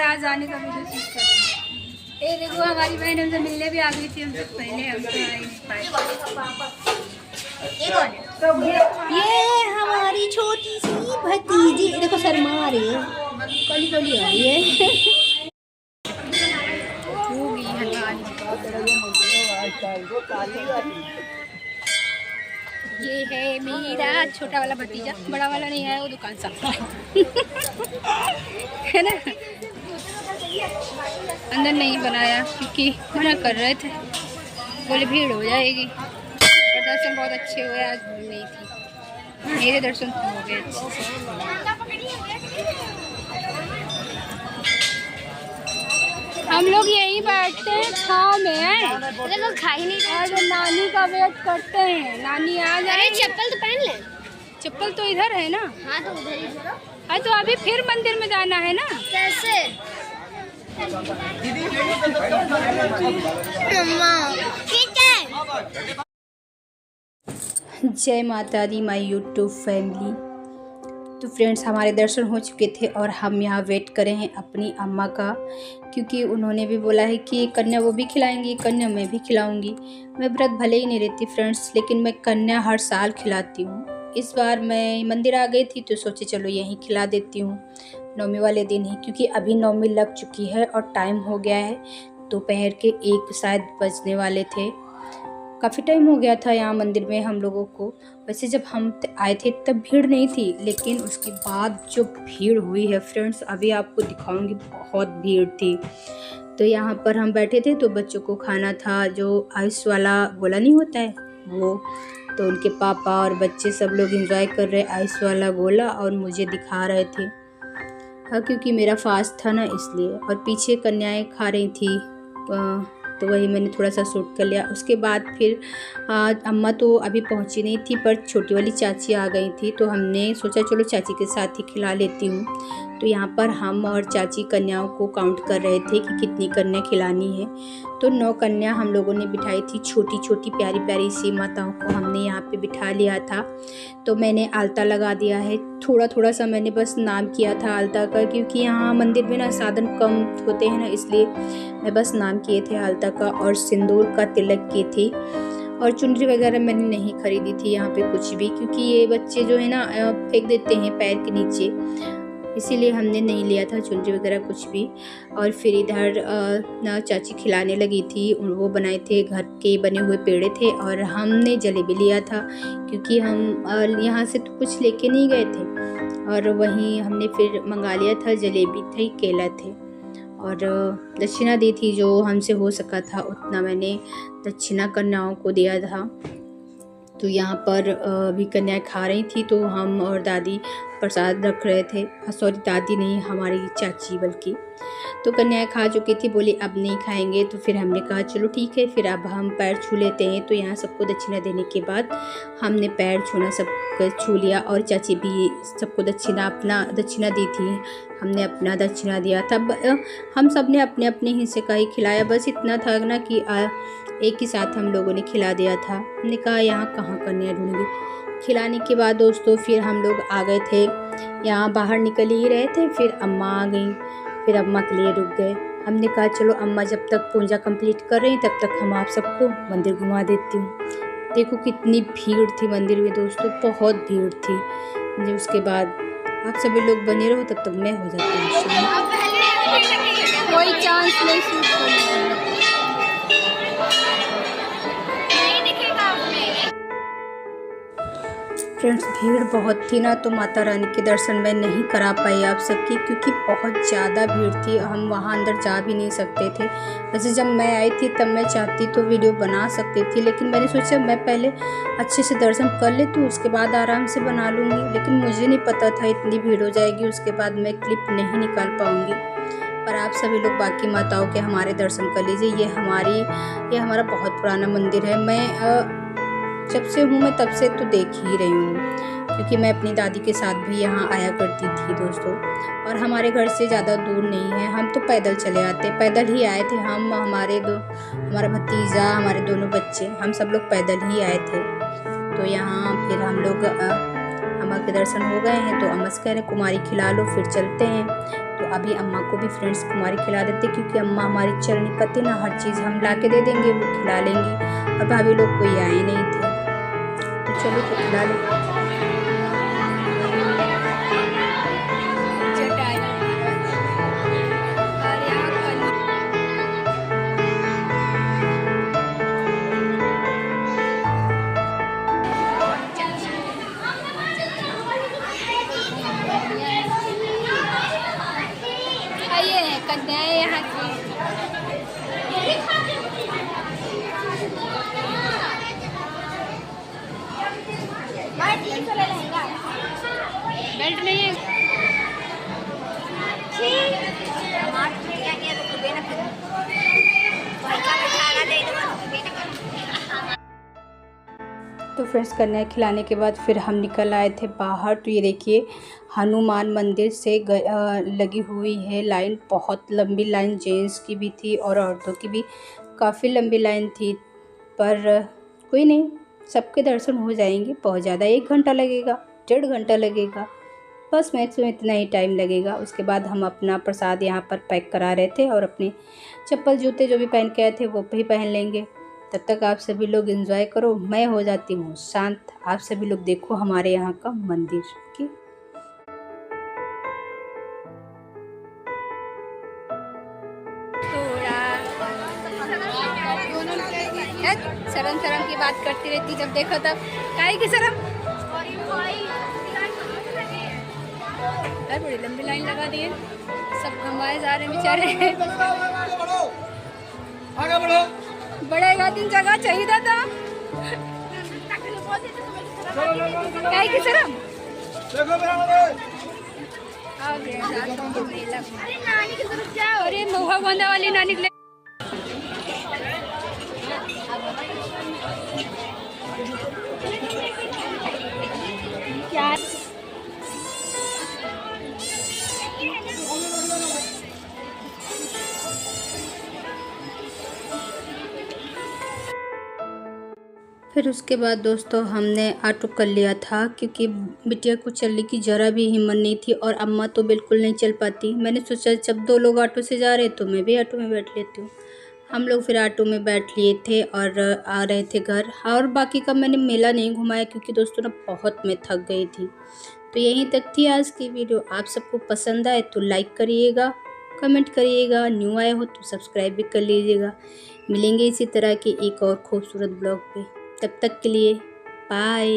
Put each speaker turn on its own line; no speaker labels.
आज आने का भी कोशिश करेंगे। ये देखो हमारी बहन हमसे मिलने भी आ गई थी हमसे पहले, हम तो आ ही नहीं पाए। ये हमारी छोटी सी भतीजी, देखो शर्मा रही है, कली कली आ रही है। ये है मेरा छोटा वाला भतीजा, बड़ा वाला नहीं है, वो दुकान साफ है ना। अंदर नहीं बनाया क्योंकि मना कर रहे थे, बोले भीड़ हो जाएगी। और दर्शन बहुत अच्छे हुए, आज भीड़ नहीं थी, मेरे दर्शन तो हो गए अच्छे से। हम लोग यहीं बैठते हैं, छाँव में है, लोग खा ही नहीं रहे, नानी का वेट करते हैं, नानी आ जाए। चप्पल तो पहन ले, चप्पल तो इधर है ना। हाँ तो उधर ही है, तो अभी फिर मंदिर में जाना है ना। कैसे? जय माता दी माई यूट्यूब फैमिली। तो फ्रेंड्स, हमारे दर्शन हो चुके थे और हम यहाँ वेट कर रहे हैं अपनी अम्मा का, क्योंकि उन्होंने भी बोला है कि कन्या वो भी खिलाएंगी, कन्या मैं भी खिलाऊंगी। मैं व्रत भले ही नहीं रहती फ्रेंड्स, लेकिन मैं कन्या हर साल खिलाती हूँ। इस बार मैं मंदिर आ गई थी तो सोचे चलो यहीं खिला देती हूँ नवमी वाले दिन ही, क्योंकि अभी नवमी लग चुकी है और टाइम हो गया है, दोपहर के 1 शायद बजने वाले थे। काफ़ी टाइम हो गया था यहाँ मंदिर में हम लोगों को। वैसे जब हम आए थे तब भीड़ नहीं थी, लेकिन उसके बाद जो भीड़ हुई है फ्रेंड्स, अभी आपको दिखाऊंगी, बहुत भीड़ थी। तो यहाँ पर हम बैठे थे तो बच्चों को खाना था, जो आइस वाला गोला नहीं होता है वो, तो उनके पापा और बच्चे सब लोग एंजॉय कर रहे आइस वाला गोला और मुझे दिखा रहे थे। हाँ, क्योंकि मेरा फास्ट था ना इसलिए, और पीछे कन्याएं खा रही थी, तो वही मैंने थोड़ा सा शूट कर लिया। उसके बाद फिर अम्मा तो अभी पहुंची नहीं थी, पर छोटी वाली चाची आ गई थी, तो हमने सोचा चलो चाची के साथ ही खिला लेती हूँ। तो यहाँ पर हम और चाची कन्याओं को काउंट कर रहे थे कि कितनी कन्या खिलानी है। तो 9 कन्या हम लोगों ने बिठाई थी, छोटी छोटी प्यारी प्यारी सी माताओं को हमने यहाँ पे बिठा लिया था। तो मैंने आलता लगा दिया है, थोड़ा थोड़ा सा मैंने बस नाम किया था आलता का, क्योंकि यहाँ मंदिर में ना साधन कम होते हैं ना, इसलिए मैं बस नाम किए थे आलता का, और सिंदूर का तिलक की थी। और चुनरी वगैरह मैंने नहीं खरीदी थी यहाँ पे कुछ भी, क्योंकि ये बच्चे जो है ना फेंक देते हैं पैर के नीचे, इसीलिए हमने नहीं लिया था चुनरी वगैरह कुछ भी। और फिर इधर चाची खिलाने लगी थी, वो बनाए थे घर के बने हुए पेड़े थे, और हमने जलेबी लिया था, क्योंकि हम यहाँ से तो कुछ लेके नहीं गए थे, और वहीं हमने फिर मंगा लिया था, जलेबी थी, केला थे, और दक्षिणा दी थी, जो हमसे हो सका था उतना मैंने दक्षिणा कन्याओं को दिया था। तो यहाँ पर भी कन्याएं खा रही थी, तो हम और दादी प्रसाद रख रहे थे, सॉरी दादी नहीं, हमारी चाची बल्कि। तो कन्याएं खा चुकी थी, बोली अब नहीं खाएंगे, तो फिर हमने कहा चलो ठीक है, फिर अब हम पैर छू लेते हैं। तो यहाँ सबको दक्षिणा देने के बाद हमने पैर छूना सबको छू लिया, और चाची भी सबको दक्षिणा अपना दक्षिणा दी थी, हमने अपना दक्षिणा दिया था। हम सब ने अपने अपने हिस्से का ही खिलाया, बस इतना था ना कि एक ही साथ हम लोगों ने खिला दिया था। हमने कहा यहाँ कहाँ कन्या ढूंढूंगी। खिलाने के बाद दोस्तों फिर हम लोग आ गए थे, यहाँ बाहर निकल ही रहे थे, फिर अम्मा आ गई, फिर अम्मा के लिए रुक गए। हमने कहा चलो अम्मा जब तक पूजा कंप्लीट कर रही हैं तब तक हम आप सबको मंदिर घुमा देती हूँ। देखो कितनी भीड़ थी मंदिर में दोस्तों, बहुत भीड़ थी। उसके बाद आप सभी लोग बने रहो, तब तक मैं हो जाती हूँ, कोई चांस नहीं। फ्रेंड्स भीड़ बहुत थी ना, तो माता रानी के दर्शन मैं नहीं करा पाई आप सबकी, क्योंकि बहुत ज़्यादा भीड़ थी, हम वहाँ अंदर जा भी नहीं सकते थे। वैसे जब मैं आई थी तब मैं चाहती तो वीडियो बना सकती थी, लेकिन मैंने सोचा मैं पहले अच्छे से दर्शन कर ले तो उसके बाद आराम से बना लूँगी, लेकिन मुझे नहीं पता था इतनी भीड़ हो जाएगी, उसके बाद मैं क्लिप नहीं निकाल पाऊँगी। पर आप सभी लोग बाकी माताओं के हमारे दर्शन कर लीजिए। ये हमारा बहुत पुराना मंदिर है, मैं जब से हूँ मैं तब से तो देख ही रही हूँ, क्योंकि मैं अपनी दादी के साथ भी यहाँ आया करती थी दोस्तों। और हमारे घर से ज़्यादा दूर नहीं है, हम तो पैदल चले आते, पैदल ही आए थे हम, हमारा भतीजा, हमारे दोनों बच्चे, हम सब लोग पैदल ही आए थे। तो यहाँ फिर हम लोग अम्मा के दर्शन हो गए हैं तो अम्मा से कह रहे हैं कुमारी खिला लो फिर चलते हैं। तो अभी अम्मा को भी फ्रेंड्स कुमारी खिला देते क्योंकि अम्मा हमारी चल नहीं पाती ना, हर चीज़ हम ला के दे देंगे वो खिला लेंगी और भाभी लोग कोई आए नहीं थे तो चलो तो खिला लें।
कन्याएं यहाँ की बेल्ट नहीं है।
तो फ्रेंड्स कन्या खिलाने के बाद फिर हम निकल आए थे बाहर। तो ये देखिए हनुमान मंदिर से लगी हुई है लाइन, बहुत लंबी लाइन, जेंट्स की भी थी और औरतों की भी काफ़ी लंबी लाइन थी, पर कोई नहीं, सबके दर्शन हो जाएंगे। बहुत ज़्यादा 1 घंटा लगेगा, 1.5 घंटा लगेगा, बस मैक्सिमम इतना ही टाइम लगेगा। उसके बाद हम अपना प्रसाद यहाँ पर पैक करा रहे थे और अपने चप्पल जूते जो भी पहन के आए थे वो भी पहन लेंगे। तब तक आप सभी लोग एंजॉय करो, मैं हो जाती हूँ शांत। आप सभी लोग देखो हमारे यहाँ का मंदिर की।
शर्म शर्म की बात करती रहती, जब देखो तब काहे की शर्म। बड़ी लंबी लाइन लगा दी है, सब घुमाए जा रहे बेचारे। आगे बढ़ो, बढ़ेगा 3 जगह चाहिए था काहे की शर्म। अरे महुआ बांधा वाली नानी के क्या
फिर उसके बाद दोस्तों हमने ऑटो कर लिया था क्योंकि बिटिया को चलने की ज़रा भी हिम्मत नहीं थी और अम्मा तो बिल्कुल नहीं चल पाती। मैंने सोचा जब 2 लोग ऑटो से जा रहे तो मैं भी ऑटो में बैठ लेती हूँ। हम लोग फिर ऑटो में बैठ लिए थे और आ रहे थे घर। और बाकी का मैंने मेला नहीं घुमाया क्योंकि दोस्तों ना बहुत मैं थक गई थी। तो यहीं तक थी आज की वीडियो। आप सबको पसंद आए तो लाइक करिएगा, कमेंट करिएगा, न्यू आए हो तो सब्सक्राइब भी कर लीजिएगा। मिलेंगे इसी तरह के एक और खूबसूरत ब्लॉग पे, तब तक के लिए बाय।